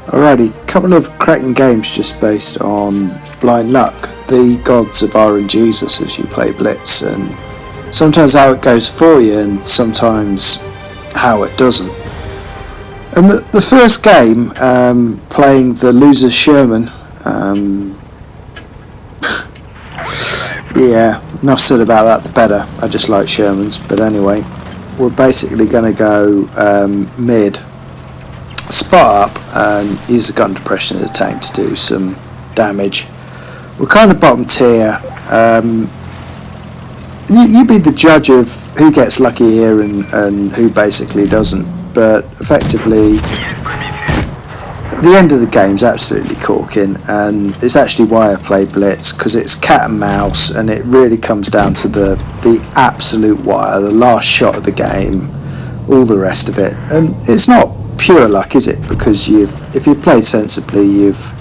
Alrighty, couple of cracking games just based on blind luck. The gods of R&Jesus as you play Blitz, and sometimes how it goes for you and sometimes how it doesn't. And the first game, playing the loser Sherman, yeah, enough said about that, the better. I just like Shermans, but anyway, we're basically going to go mid, spot up and use the gun depression of the tank to do some damage. We're kind of bottom tier. You be the judge of who gets lucky here and who basically doesn't, but effectively the end of the game's absolutely corking, and it's actually why I play Blitz, because it's cat and mouse and it really comes down to the absolute wire, the last shot of the game, all the rest of it. And it's not pure luck, is it? Because if you've played sensibly, you've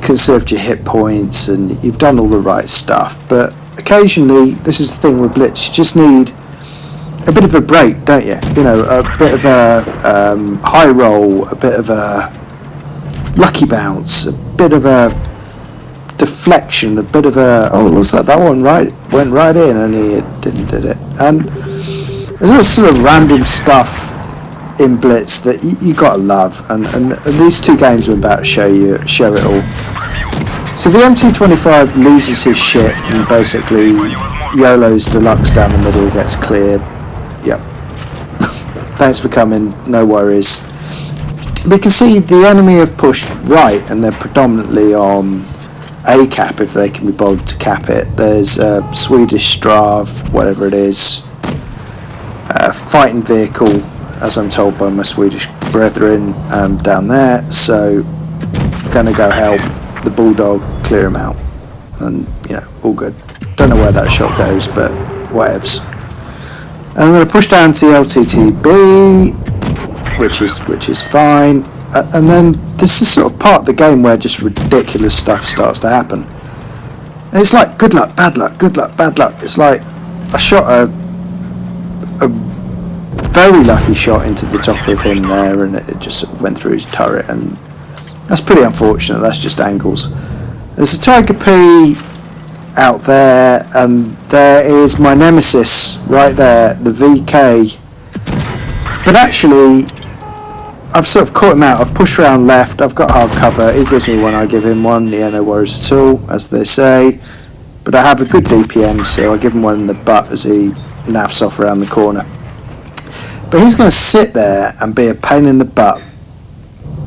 conserved your hit points and you've done all the right stuff, but occasionally, this is the thing with Blitz, you just need a bit of a break, don't you? You know, a bit of a high roll, a bit of a lucky bounce, a bit of a deflection, a bit of a, oh, looks like that one went right in, only it did it. And there's sort of random stuff in Blitz that you gotta love, and these two games are about to show it all. So the MT25 loses his shit and basically YOLO's deluxe down the middle, gets cleared. Yep. Thanks for coming, no worries. We can see the enemy have pushed right and they're predominantly on A cap if they can be bothered to cap it. There's a Swedish Strav, whatever it is, fighting vehicle, as I'm told by my Swedish brethren, down there, so gonna go help the Bulldog clear him out, and you know, all good. Don't know where that shot goes, but whatevs. And I'm going to push down to the LTTB, which is fine, and then this is sort of part of the game where just ridiculous stuff starts to happen. And it's like good luck, bad luck, good luck, bad luck. It's like I shot a very lucky shot into the top of him there, and it just sort of went through his turret, and that's pretty unfortunate. That's just angles. There's a Tiger P out there, and there is my nemesis right there, the VK. But actually, I've sort of caught him out. I've pushed around left. I've got hard cover. He gives me one, I give him one. Yeah, no worries at all, as they say. But I have a good DPM, so I give him one in the butt as he naffs off around the corner. But he's going to sit there and be a pain in the butt.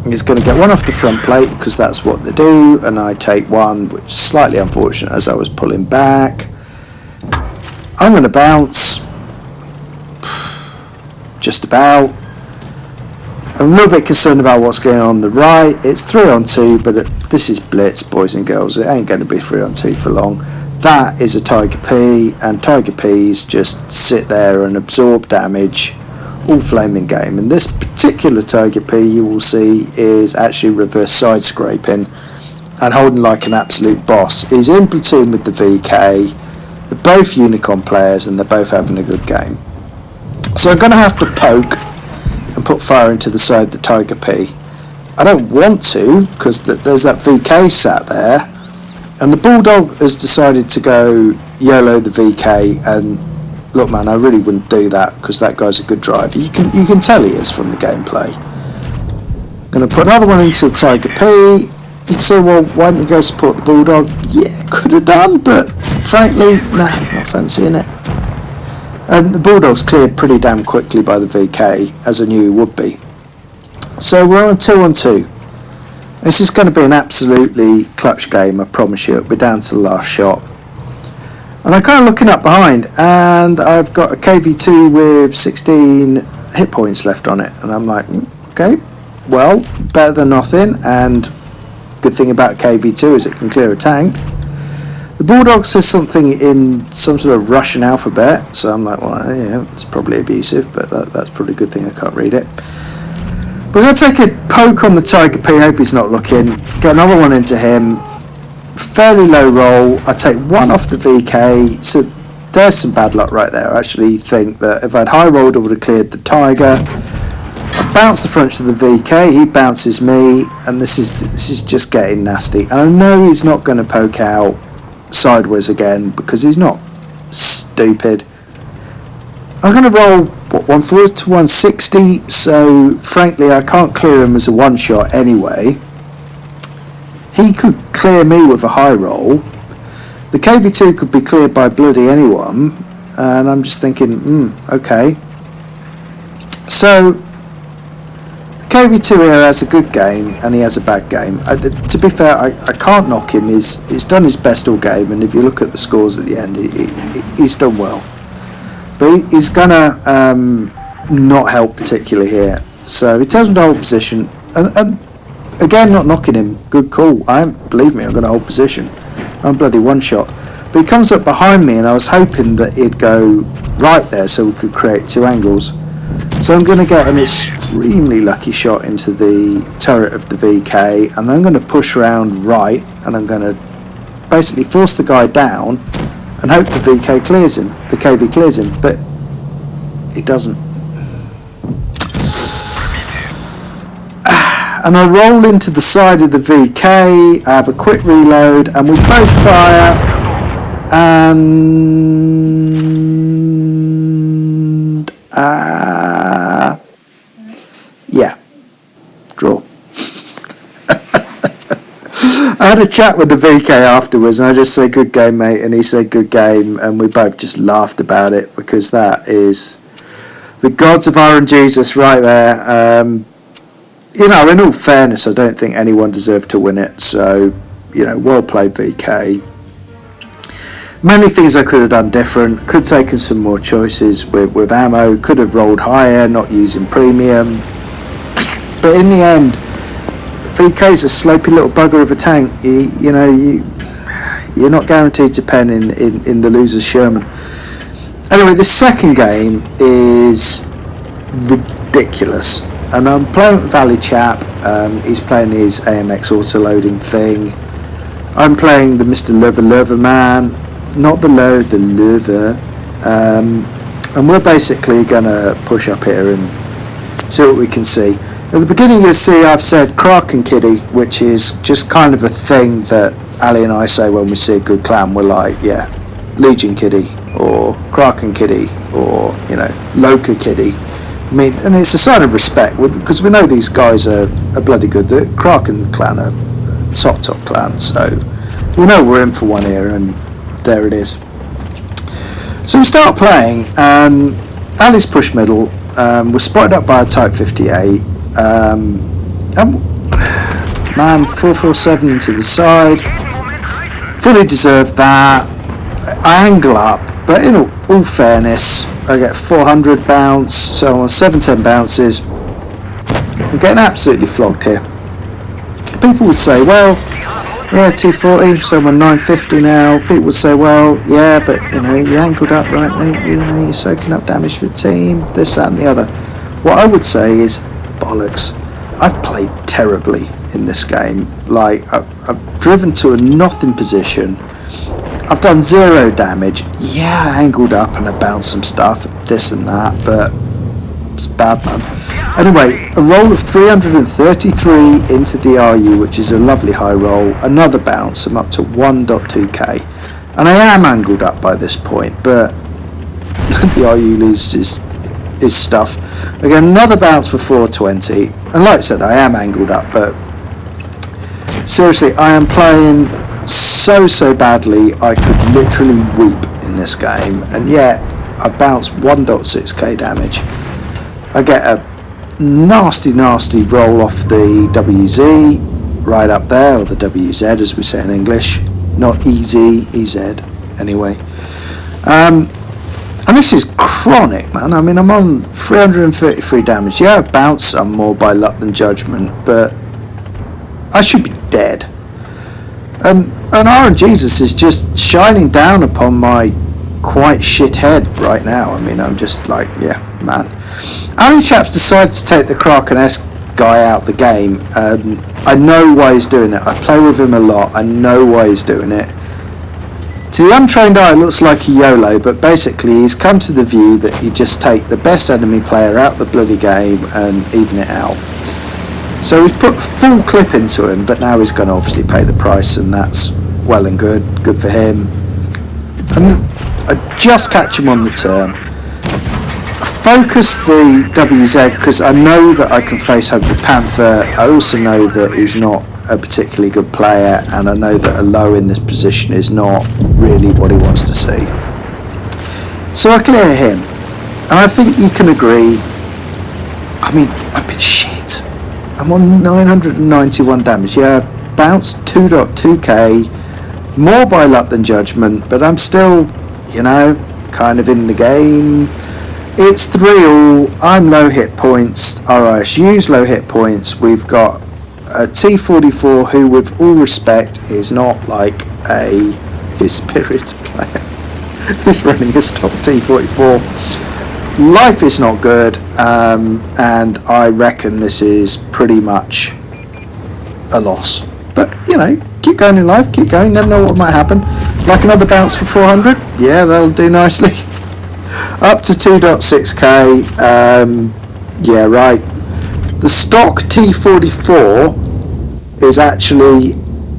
He's going to get one off the front plate because that's what they do, and I take one, which is slightly unfortunate as I was pulling back. I'm going to bounce, just about. I'm a little bit concerned about what's going on the right. It's 3-on-2, but this is Blitz, boys and girls. It ain't going to be 3-on-2 for long. That is a Tiger P, and Tiger Ps just sit there and absorb damage all flaming game. And this particular Tiger P, you will see, is actually reverse side scraping and holding like an absolute boss. He's in platoon with the VK. They're both Unicorn players and they're both having a good game. So I'm going to have to poke and put fire into the side of the Tiger P. I don't want to, because there's that VK sat there, and the Bulldog has decided to go YOLO the VK. And look, man, I really wouldn't do that because that guy's a good driver. You can tell he is from the gameplay. I'm going to put another one into the Tiger P. You can say, well, why didn't you go support the Bulldog? Yeah, could have done, but frankly, nah, not fancying it. And the Bulldog's cleared pretty damn quickly by the VK, as I knew he would be. So we're on a 2-on-2. This is going to be an absolutely clutch game, I promise you. It'll be down to the last shot. And I'm kind of looking up behind, and I've got a KV2 with 16 hit points left on it. And I'm like, okay, well, better than nothing. And good thing about KV2 is it can clear a tank. The Bulldog says something in some sort of Russian alphabet, so I'm like, well, yeah, it's probably abusive, but that's probably a good thing I can't read it. We're going to take a poke on the Tiger P, hope he's not looking, get another one into him, fairly low roll, I take one off the VK, so there's some bad luck right there. I actually think that if I'd high rolled I would have cleared the Tiger, I bounce the front to the VK, he bounces me, and this is just getting nasty. And I know he's not going to poke out sideways again because he's not stupid. I'm going to roll 140 to 160, so frankly I can't clear him as a one shot anyway. He could clear me with a high roll. The KV2 could be cleared by bloody anyone, and I'm just thinking, okay. So the KV2 here has a good game and he has a bad game. To be fair, I can't knock him. He's done his best all game, and if you look at the scores at the end, he's done well. But he's gonna not help particularly here. So he tells me to hold position, and again, not knocking him. Good call. Believe me, I'm going to hold position. I'm bloody one shot. But he comes up behind me, and I was hoping that he'd go right there so we could create two angles. So I'm going to get an extremely lucky shot into the turret of the VK, and then I'm going to push around right, and I'm going to basically force the guy down and hope the VK clears him, the KV clears him, but it doesn't. And I roll into the side of the VK, I have a quick reload, and we both fire, and yeah, draw. I had a chat with the VK afterwards, and I just said, good game, mate, and he said, good game, and we both just laughed about it, because that is the gods of R&Jesus right there. You know, in all fairness, I don't think anyone deserved to win it, so, you know, well played, VK. Many things I could have done different, could have taken some more choices with ammo, could have rolled higher, not using premium, but in the end, VK's a slopey little bugger of a tank. You're not guaranteed to pen in the loser's Sherman. Anyway, the second game is ridiculous, and I'm playing with Valley Chap. He's playing his AMX auto-loading thing. I'm playing the Mr. Lover man, not the Lowe, the Lover, and we're basically going to push up here and see what we can see. At the beginning you'll see I've said Kraken Kitty, which is just kind of a thing that Ali and I say when we see a good clan. We're like, yeah, Legion Kitty, or Kraken Kitty, or, you know, Loka Kitty. I mean, and it's a sign of respect, because we know these guys are bloody good. The Kraken clan are top clan, so we know we're in for one here, and there it is. So we start playing, and Ali's push middle, we're spotted up by a Type 58, and man, 447 to the side, fully deserved that. I angle up, but in all fairness, I get 400 bounce, so on 710 bounces, I'm getting absolutely flogged here. People would say, well, yeah, 240, so I'm on 950 now. People would say, well, yeah, but, you know, you angled up right, mate, you know, you're soaking up damage for the team, this, that and the other. What I would say is, bollocks. I've played terribly in this game. Like, I've driven to a nothing position. I've done 0 damage. Yeah, I angled up and I bounced some stuff, this and that, but it's bad, man. Anyway, a roll of 333 into the RU, which is a lovely high roll. Another bounce, I'm up to 1.2k. And I am angled up by this point, but the RU loses his stuff. Again, another bounce for 420. And like I said, I am angled up, but seriously, I am playing so badly I could literally weep in this game, and yet I bounce 1.6k damage. I get a nasty roll off the WZ right up there, or the WZ as we say in English, not EZ anyway. And this is chronic, man. I mean, I'm on 333 damage. Yeah, I've bounced some more by luck than judgment, but I should be dead. And R&Jesus is just shining down upon my quite shit head right now. I mean, I'm just like, yeah, man. Ali Chaps decided to take the Kraken-esque guy out the game. I know why he's doing it. I play with him a lot. I know why he's doing it. To the untrained eye, it looks like a YOLO, but basically he's come to the view that you just take the best enemy player out the bloody game and even it out. So he's put a full clip into him, but now he's going to obviously pay the price, and that's well and good for him. And I just catch him on the turn. I focus the WZ because I know that I can face hug the Panther. I also know that he's not a particularly good player, and I know that a Lowe in this position is not really what he wants to see. So I clear him, and I think you can agree, I mean, I've been shit. I'm on 991 damage. Yeah, bounced 2.2k, more by luck than judgment, but I'm still, you know, kind of in the game. It's 3-all, I'm low hit points, RISU's low hit points. We've got a T44 who, with all respect, is not like a his spirits player who's running a stock T44. Life is not good, and I reckon this is pretty much a loss. But, you know, keep going in life, keep going, never know what might happen. Like another bounce for 400, yeah, that'll do nicely. Up to 2.6k, yeah, right. The stock T44 is actually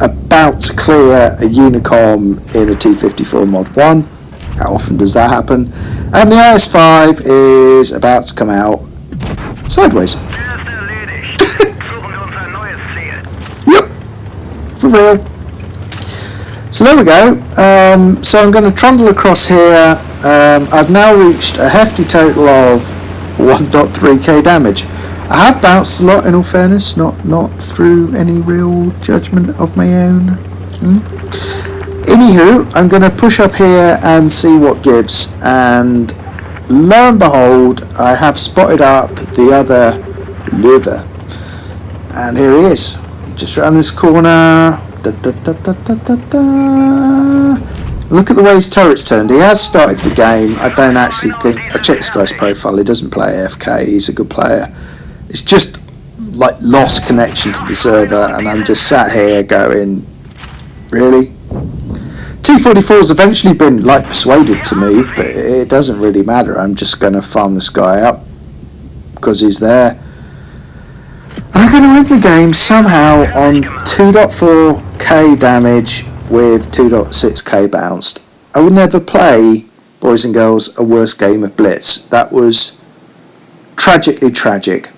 about to clear a Unicom in a T54 Mod 1. How often does that happen? And the IS5 is about to come out sideways. Yep, for real. So there we go. So I'm going to trundle across here. I've now reached a hefty total of 1.3k damage. I have bounced a lot, in all fairness, not through any real judgment of my own. Anywho, I'm going to push up here and see what gives, and lo and behold, I have spotted up the other Lowe, and here he is, just around this corner. Look at the way his turret's turned. He has started the game. I don't actually think, I checked this guy's profile, he doesn't play AFK, he's a good player. It's just like lost connection to the server, and I'm just sat here going, really? T44's eventually been like persuaded to move, but it doesn't really matter. I'm just going to farm this guy up because he's there. And I'm going to win the game somehow on 2.4k damage with 2.6k bounced. I would never play, boys and girls, a worse game of Blitz. That was tragically tragic.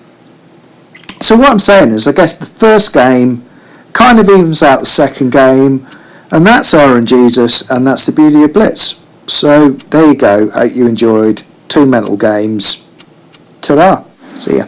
So what I'm saying is, I guess the first game kind of evens out the second game, and that's R&Jesus, and that's the beauty of Blitz. So there you go. Hope you enjoyed 2 mental games. Ta-da. See ya.